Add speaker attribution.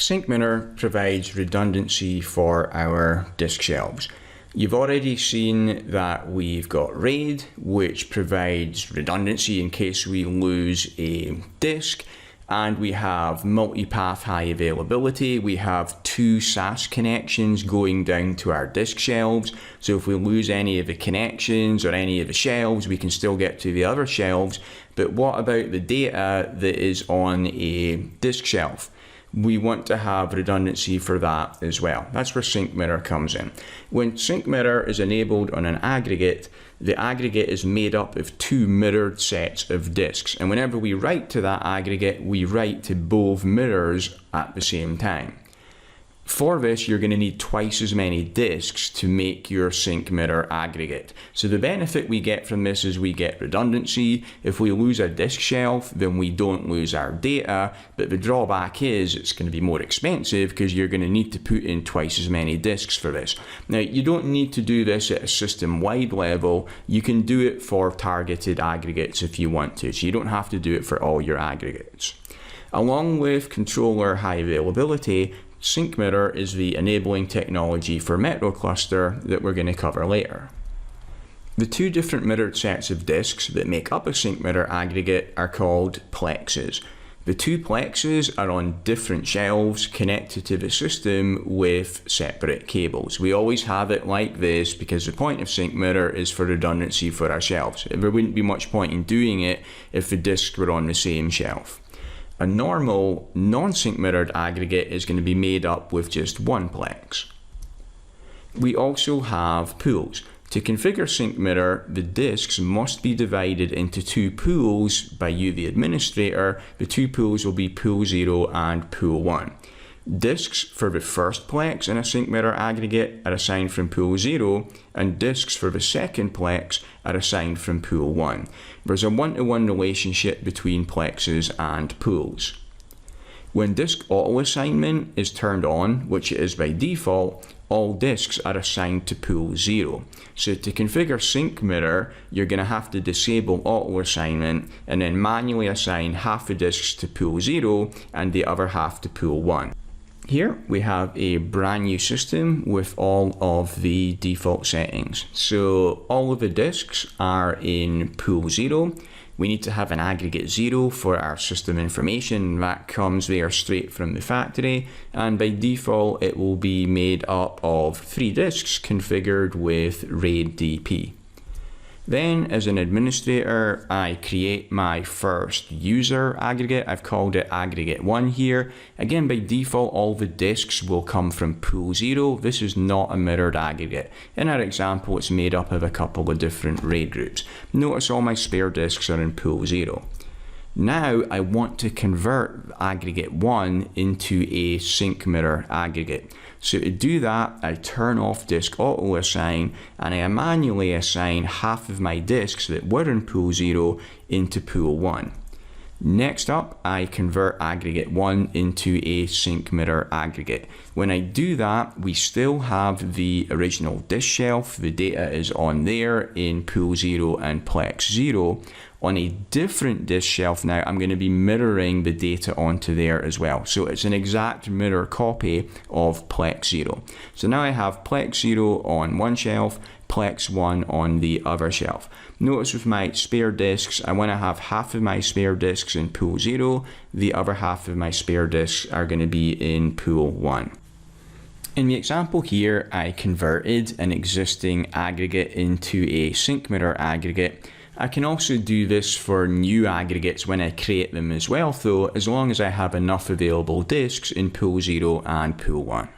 Speaker 1: SyncMirror provides redundancy for our disk shelves. You've already seen that we've got RAID, which provides redundancy in case we lose a disk, and we have multipath high availability. We have two SAS connections going down to our disk shelves, so if we lose any of the connections or any of the shelves, we can still get to the other shelves. But what about the data that is on a disk shelf? We want to have redundancy for that as well. That's where SyncMirror comes in. When SyncMirror is enabled on an aggregate, the aggregate is made up of two mirrored sets of disks. And whenever we write to that aggregate, we write to both mirrors at the same time. For this, you're going to need twice as many disks to make your SyncMirror aggregate. So the benefit we get from this is we get redundancy. If we lose a disk shelf, then we don't lose our data. But the drawback is it's going to be more expensive because you're going to need to put in twice as many disks for this. Now, you don't need to do this at a system-wide level. You can do it for targeted aggregates if you want to. So you don't have to do it for all your aggregates. Along with controller high availability, SyncMirror is the enabling technology for Metro Cluster that we're going to cover later. The two different mirrored sets of disks that make up a SyncMirror aggregate are called plexes. The two plexes are on different shelves connected to the system with separate cables. We always have it like this because the point of SyncMirror is for redundancy for our shelves. There wouldn't be much point in doing it if the disks were on the same shelf. A normal non-sync mirrored aggregate is going to be made up with just one plex. We also have pools. To configure SyncMirror, the disks must be divided into two pools by you, the administrator. The two pools will be pool 0 and pool 1. Disks for the first plex in a SyncMirror aggregate are assigned from pool 0, and disks for the second plex are assigned from pool 1. There's a one-to-one relationship between plexes and pools. When disk auto-assignment is turned on, which it is by default, all disks are assigned to pool 0. So to configure SyncMirror, you're going to have to disable auto-assignment and then manually assign half the disks to pool 0 and the other half to pool 1. Here we have a brand new system with all of the default settings. So all of the disks are in pool 0. We need to have an aggregate 0 for our system information. That comes there straight from the factory, and by default it will be made up of 3 disks configured with RAID DP. Then, as an administrator, I create my first user aggregate. I've called it aggregate 1 here. Again, by default, all the disks will come from pool 0. This is not a mirrored aggregate. In our example, it's made up of a couple of different RAID groups. Notice all my spare disks are in pool 0. Now I want to convert aggregate 1 into a SyncMirror aggregate. So to do that, I turn off disk auto assign and I manually assign half of my disks that were in pool 0 into pool 1. Next up, I convert aggregate 1 into a SyncMirror aggregate. When I do that, we still have the original disk shelf. The data is on there in pool 0 and plex 0. On a different disk shelf now, I'm going to be mirroring the data onto there as well. So it's an exact mirror copy of plex 0. So now I have plex 0 on one shelf, plex 1 on the other shelf. Notice with my spare disks, I want to have half of my spare disks in pool 0, the other half of my spare disks are going to be in pool 1. In the example here, I converted an existing aggregate into a SyncMirror aggregate. I can also do this for new aggregates when I create them as well, though, as long as I have enough available disks in pool 0 and pool 1.